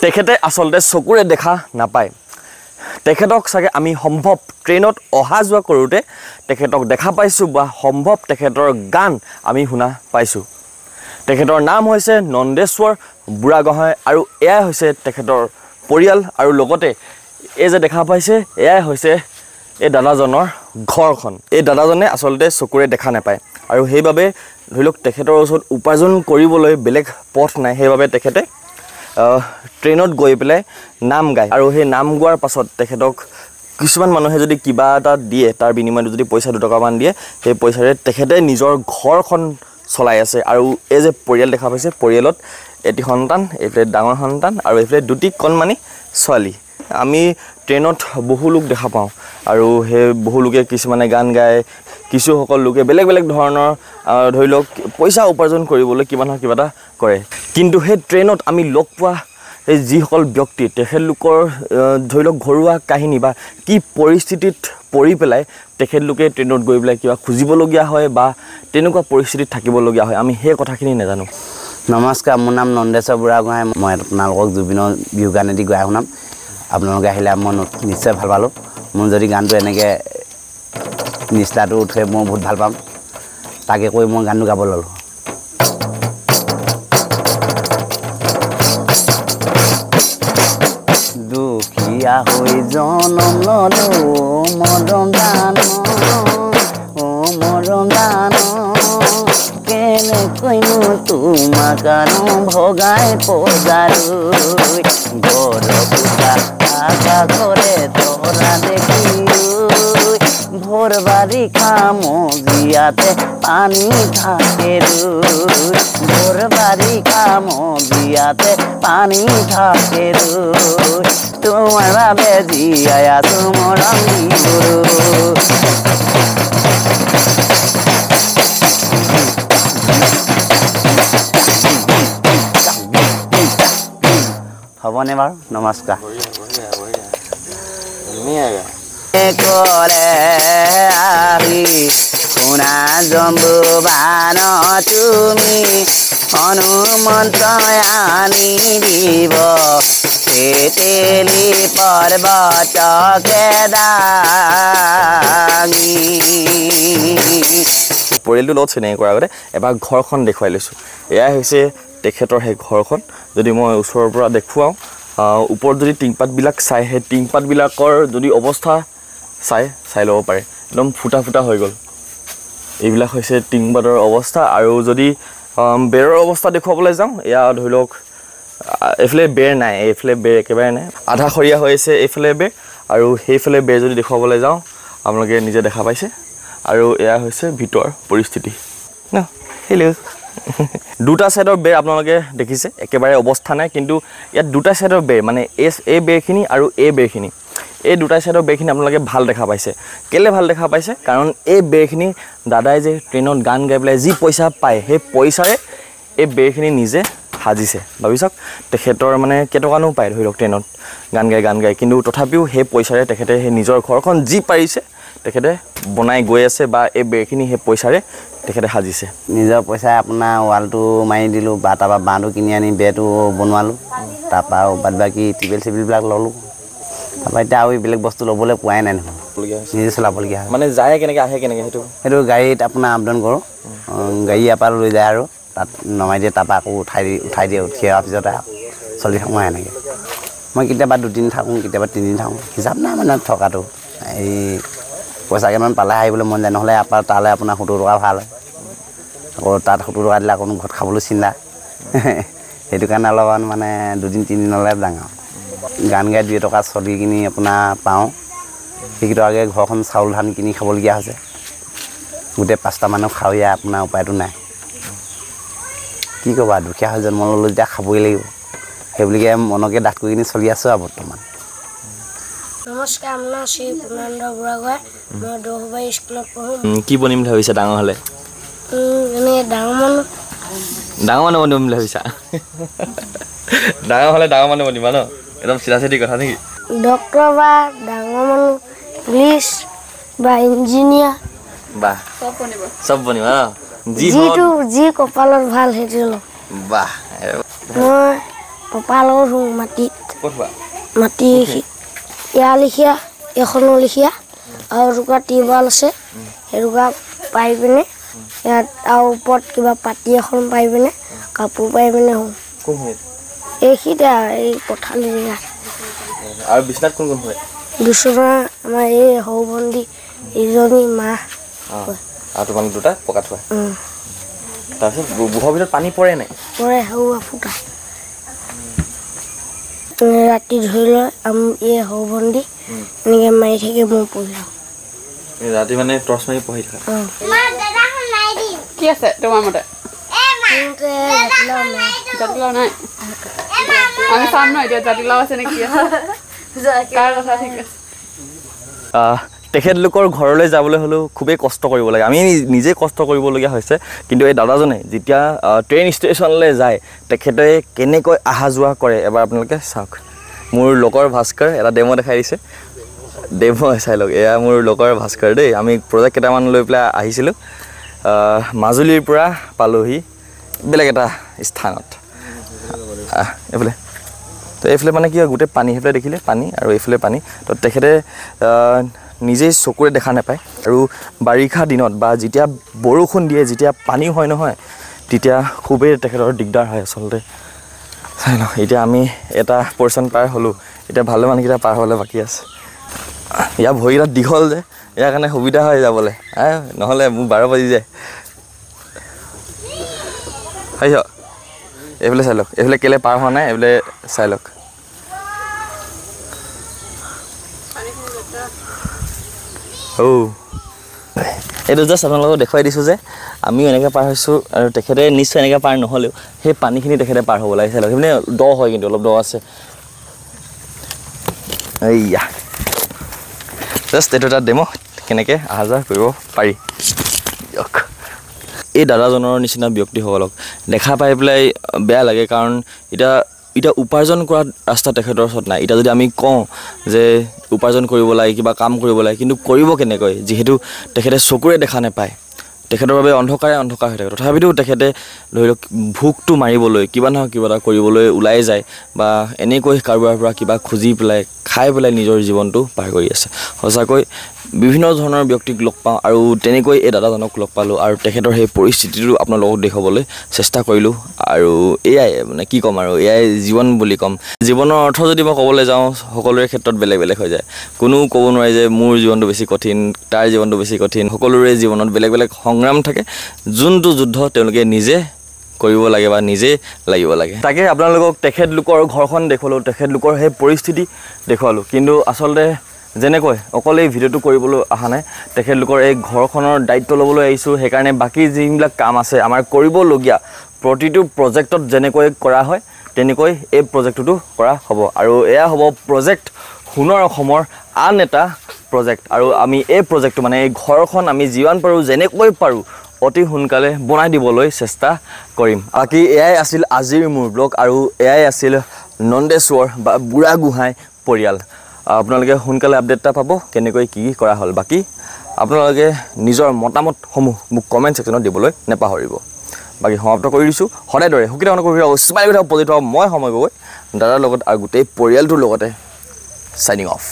তেখেতে আসলতে চকুৰে দেখা নাপায় তেখেতক চাগে আমি সম্ভৱ ট্ৰেইনত অহা যোৱা কৰোঁতে তেখেতক দেখা পাইছোঁ বা সম্ভৱ তেখেতৰ গান আমি শুনা পাইছোঁ তেখেতৰ নাম হৈছে নন্দেশ্বৰ বুঢ়াগোহাঁই আৰু এয়াই হৈছে তেখেতৰ পৰিয়াল আৰু লগতে এই যে দেখা পাইছে এয়াই হৈছে এই দাদাজনৰ ঘৰখন এই দাদাজনে আসলতে চকুৰে দেখা নাপায় আৰু সেইবাবে ধৰি লওক তেখেতৰ ওচৰত উপাৰ্জন কৰিবলৈ বেলেগ পথ নাই সেইবাবে তেখেতে ট্ৰেইনত গৈ পেলাই নাম গায় আৰু সেই নাম গোৱাৰ পাছত তেখেতক কিছুমান মানুহে যদি কিবা এটা দিয়ে তাৰ বিনিময়ত যদি পইচা 2 টকামান দিয়ে সেই পইচাৰে তেখেতে নিজৰ ঘৰখন চলাই আছে আৰু এই যে পৰিয়াল দেখা পাইছে পৰিয়ালত এটি সন্তান এইফালে ডাঙৰ সন্তান আৰু এইফালে দুটি কণমানি ছোৱালী আমি ট্ৰেইনত বহু লোক দেখা পাওঁ আৰু সেই বহু লোকে কিছুমানে গান গায় কিছুসকল লোকে বেলেগ বেলেগ ধৰণৰ ধৰি লওক পইচা উপাৰ্জন কৰিবলৈ কিবা নহয় কিবা এটা কৰে কিন্তু সেই ট্ৰেইনত আমি লগ পোৱা এই যিসকল ব্যক্তি তেখেতলোকৰ ধৰি লওক ঘৰুৱা কাহিনী বা কি পৰিস্থিতিত পৰি পেলাই তেখেতলোকে ট্ৰেইনত গৈ পেলাই কিবা খুজিবলগীয়া হয় বা তেনেকুৱা পৰিস্থিতিত থাকিবলগীয়া হয় আমি সেই কথাখিনি নাজানো নমস্কাৰ মোৰ নাম নন্দেশ্বৰ বুঢ়াগোহাঁই মই আপোনালোকক জুবিনৰ বিহু গান এটি গাই শুনাম আপোনালোকে আহিলে মই নিশ্চয় ভাল পালোঁ মোৰ যদি গানটো এনেকৈ নিষ্ঠাটো উঠে মই বহুত ভাল পাম তাকে কৈ মই গানটো গাব ল'লোঁ দুখীয়া হৈ জনম ল'লোঁ মৰম দান কেনেকৈনো তোমাক ভগাই পজালো ঘৰ পুতা আশা কৰে তৰা দেখি ভোৰ বাৰিষা মজিয়াতে পানী থাকে ভোৰ বাৰিষা মজিয়াতে পানী থাকে তোমাৰ বাবে জীয়াই আছো মৰম দিলোঁ হ'বনে বাৰু নমস্কাৰ কৰে আহি শুনা জম্বুবান তুমি হনুমন্ত আনি দিব তেতেলি পৰ্বত কেদাঙি পৰিয়ালটোৰ লগত চিনাকি কৰাৰ আগতে এবাৰ ঘৰখন দেখুৱাই লৈছোঁ এয়াই হৈছে তেখেতৰ সেই ঘৰখন যদি মই ওচৰৰ পৰা দেখুৱাওঁ ওপৰত যদি টিংপাতবিলাক চাই সেই টিংপাতবিলাকৰ যদি অৱস্থা চাই ল'ব পাৰে একদম ফুটা ফুটা হৈ গ'ল এইবিলাক হৈছে টিংপাতৰ অৱস্থা আৰু যদি বেৰৰ অৱস্থা দেখুৱাবলৈ যাওঁ এয়া ধৰি লওক এইফালে বেৰ নাই এইফালে বেৰ একেবাৰে নাই আধা খৰীয়া হৈ আছে এইফালে বেৰ আৰু সেইফালে বেৰ যদি দেখুৱাবলৈ যাওঁ আপোনালোকে নিজে দেখা পাইছে আৰু এয়া হৈছে ভিতৰ পৰিস্থিতি ন হেল্ল' দুটা সাইডৰ বেৰ আপোনালোকে দেখিছে একেবাৰে অৱস্থা নাই কিন্তু ইয়াত দুটা সাইডৰ বেৰ মানে এই বেৰখিনি আৰু এই বেৰখিনি এই দুটা সাইডৰ বেৰখিনি আপোনালোকে ভাল দেখা পাইছে কেলে ভাল দেখা পাইছে কাৰণ এই বেৰখিনি দাদাই যে ট্ৰেইনত গান গাই পেলাই যি পইচা পায় সেই পইচাৰে এই বেৰখিনি নিজে সাজিছে ভাবি চাওক তেখেতৰ মানে কেইটকানো পায় ধৰি লওক ট্ৰেইনত গান গাই কিন্তু তথাপিও সেই পইচাৰে তেখেতে সেই নিজৰ ঘৰখন যি পাৰিছে তেখেতে বনাই গৈ আছে বা এই বেৰখিনি সেই পইচাৰে তেখেতে সাজিছে নিজৰ পইচাই আপোনাৰ ৱালটো মাৰি দিলোঁ বা তাৰপৰা বাঁহটো কিনি আনি বেৰটো বনোৱালোঁ তাৰপৰা বাদ বাকী টিবেল চিবিলবিলাক ল'লোঁ তাৰপৰা এতিয়া আৰু বেলেগ বস্তু ল'বলৈ পোৱাই নাই নহয় নিজে চলাবলগীয়া হয় মানে যায় কেনেকৈ আহে কেনেকৈ সেইটো গাড়ীত আপোনাৰ আপডাউন কৰোঁ গাড়ী ইয়াৰ পৰা লৈ যায় আৰু তাত নমাই দিয়ে তাৰপৰা আকৌ উঠাই দিয়ে উঠি অহাৰ পিছতে চলি থাকোঁ এনেকৈ মই কেতিয়াবা 2 দিন থাকোঁ কেতিয়াবা 3 দিন থাকোঁ হিচাপ নাই মানে থকাটো এই পইচা কেইটামান পালে আহিবলৈ মন যায় নহ'লে আপোনাৰ তালৈ আপোনাৰ 70 টকা ভাল হয় আকৌ তাত 70 টকা দিলে আকৌ ঘৰত খাবলৈ চিন্তা সেইটো কাৰণে অলপমান মানে 2 দিন 3 দিনলৈ যাওঁ গান গাই 2 টকা চলি কিনি আপোনাৰ পাওঁ সেইকেইটকাকৈ ঘৰখন চাউল ধান কিনি খাবলগীয়া হৈছে গোটেই 5টা মানুহ খাওঁয়া আপোনাৰ উপায়টো নাই কি ক'বা দুখীয়া হৈ জন্ম ল'লোঁ যেতিয়া খাবই লাগিব সেইবুলিকে মনকে ডাঠ কৰি কিনি চলি আছোঁ আৰু বৰ্তমান নমস্কাৰ আমাৰ নাম শ্ৰী পূৰ্ণানন্দ বুঢ়াগোহাঁই মই দহবাৰী স্কুলত পঢ়োঁ কি বনিম বুলি ভাবিছা ডাঙৰ হ'লে এনে ডাঙৰ মানুহ বনিম বুলি ভাবিছা ডাঙৰ হ'লে ডাঙৰ মানুহ বনিবা ন একদম চিধা চিধি কথা নেকি ডক্টৰ বা ডাঙৰ মানুহ পুলিচ বা ইঞ্জিনিয়াৰ বাহ চব বনিবা ন যি কপালত ভাল সেইটো ল'ম বাহ মই পাপাৰ লগত শুওঁ মাটিত ক'ত হোৱা মাটি ইয়াৰ লিখীয়া এখনো লিখীয়া আৰু এটুকুৰা টিউবৱেল আছে সেইটুকুৰা পাই পিনে ইয়াত আৰু ওপৰত কিবা পাতি এখন পাই পিনে কাপোৰ পাই পিনে শুওঁ কোন এইখিনিতে এই পথালি জেগা আৰু বিছনাত কোন হয় বিচনা আমাৰ এই সৰু ভণ্টি ইজনী মা আৰু তোমালোক দুটা পকাত হয় তাৰপিছত বুঢ়ৰ ভিতৰত পানী পৰে নাই পৰে সৰু ফুটা ৰাতি ধৰি লয় এই সৰু ভণ্টি এনেকৈ মাৰি থাকি মই পঢ়ি থাকোঁ ৰাতি মানে টৰ্চ মাৰি পঢ়ি থাকা কি আছে তোমাৰ মতে জাতিলাও নাই আমি চাম ন এতিয়া জাতিলাও আছে নে কি আছে কাৰ কথা ঠিক আছে তেখেতলোকৰ ঘৰলৈ যাবলৈ হ'লেও খুবেই কষ্ট কৰিব লাগে আমি নিজে কষ্ট কৰিবলগীয়া হৈছে কিন্তু এই দাদাজনে যেতিয়া ট্ৰেইন ষ্টেচনলৈ যায় তেখেতে কেনেকৈ অহা যোৱা কৰে এবাৰ আপোনালোকে চাওক মোৰ লগৰ ভাস্কৰ এটা ডেমো দেখাই দিছে ডেমো চাই লওক এয়া মোৰ লগৰ ভাস্কৰ দেই আমি প্ৰজেক্ট কেইটামান লৈ পেলাই আহিছিলোঁ মাজুলীৰ পৰা পালোহি বেলেগ এটা স্থানত এইফালে তো এইফালে মানে কি হয় গোটেই পানী সেইফালে দেখিলে পানী আৰু এইফালে পানী তো তেখেতে নিজেই চকুৰে দেখা নাপায় আৰু বাৰিষা দিনত বা যেতিয়া বৰষুণ দিয়ে যেতিয়া পানী হয় নহয় তেতিয়া খুবেই তেখেতৰ দিগদাৰ হয় আচলতে চাই লওক এতিয়া আমি এটা পৰ্চন পাৰ হ'লোঁ এতিয়া ভালে মানুহকেইটা পাৰ হ'লে বাকী আছে ইয়াৰ ভৰিকেইটা দীঘল যে ইয়াৰ কাৰণে সুবিধা হয় যাবলৈ নহ'লে মোৰ 12 বাজি যায় হয় এইফালে চাই লওক এইফালে কেলৈ পাৰ হোৱা নাই এইফালে চাই লওক এইটো জাষ্ট আপোনালোকক দেখুৱাই দিছোঁ যে আমিও এনেকৈ পাৰ হৈছোঁ আৰু তেখেতে নিশ্চয় এনেকৈ পাৰ নহ'লেও সেই পানীখিনি তেখেতে পাৰ হ'ব লাগে চাই লওক সেইপিনে দ হয় কিন্তু অলপ দ আছে এইয়া জাষ্ট এইটো এটা ডেমো কেনেকৈ অহা যোৱা কৰিব পাৰি দিয়ক এই দাদাজনৰ নিচিনা ব্যক্তিসকলক দেখা পাই পেলাই বেয়া লাগে কাৰণ এতিয়া উপাৰ্জন কৰা ৰাস্তা তেখেতৰ ওচৰত নাই এতিয়া যদি আমি কওঁ যে উপাৰ্জন কৰিব লাগে কিবা কাম কৰিব লাগে কিন্তু কৰিব কেনেকৈ যিহেতু তেখেতে চকুৰে দেখা নাপায় তেখেতৰ বাবে অন্ধকাৰে অন্ধকাৰ হৈ থাকে তথাপিতো তেখেতে ধৰি লওক ভোকটো মাৰিবলৈ কিবা নহয় কিবা এটা কৰিবলৈ ওলাই যায় বা এনেকৈ কাৰোবাৰ পৰা কিবা খুজি পেলাই খাই পেলাই নিজৰ জীৱনটো পাৰ কৰি আছে সঁচাকৈ বিভিন্ন ধৰণৰ ব্যক্তিক লগ পাওঁ আৰু তেনেকৈ এই দাদাজনক লগ পালোঁ আৰু তেখেতৰ সেই পৰিস্থিতিটো আপোনালোকক দেখুৱাবলৈ চেষ্টা কৰিলোঁ আৰু এয়াই মানে কি ক'ম আৰু এয়াই জীৱন বুলি ক'ম জীৱনৰ অৰ্থ যদি মই ক'বলৈ যাওঁ সকলোৰে ক্ষেত্ৰত বেলেগ বেলেগ হৈ যায় কোনো ক'ব নোৱাৰে যে মোৰ জীৱনটো বেছি কঠিন তাৰ জীৱনটো বেছি কঠিন সকলোৰে জীৱনত বেলেগ বেলেগ সংগ্ৰাম থাকে যোনটো যুদ্ধ তেওঁলোকে নিজে কৰিব লাগে বা নিজে লাগিব লাগে তাকে আপোনালোকক তেখেতলোকৰ ঘৰখন দেখুৱালোঁ তেখেতলোকৰ সেই পৰিস্থিতি দেখুৱালোঁ কিন্তু আচলতে যেনেকৈ অকল এই ভিডিঅ'টো কৰিবলৈ অহা নাই তেখেতলোকৰ এই ঘৰখনৰ দায়িত্ব ল'বলৈ আহিছোঁ সেইকাৰণে বাকী যিবিলাক কাম আছে আমাৰ কৰিবলগীয়া প্ৰতিটো প্ৰজেক্টত যেনেকৈ কৰা হয় তেনেকৈ এই প্ৰজেক্টটো কৰা হ'ব আৰু এয়া হ'ব প্ৰজেক্ট সোণৰ অসমৰ আন এটা প্ৰজেক্ট আৰু আমি এই প্ৰজেক্টটো মানে এই ঘৰখন আমি যিমান পাৰোঁ যেনেকৈ পাৰোঁ অতি সোনকালে বনাই দিবলৈ চেষ্টা কৰিম বাকী এয়াই আছিল আজিৰ মোৰ ব্লগ আৰু এয়াই আছিল নন্দেশ্বৰ বা বুঢ়াগোহাঁই পৰিয়াল আপোনালোকে সোনকালে আপডেট এটা পাব কেনেকৈ কি কৰা হ'ল বাকী আপোনালোকে নিজৰ মতামতসমূহ মোক কমেণ্ট ছেকশ্যনত দিবলৈ নেপাহৰিব বাকী সমাপ্ত কৰি দিছোঁ সদায় দৰে সুখী থাকক স্মাইল কৰি থাকক পজিটিভ মই সময় গগৈ দাদাৰ লগত আৰু গোটেই পৰিয়ালটোৰ লগতে চাইনিং অফ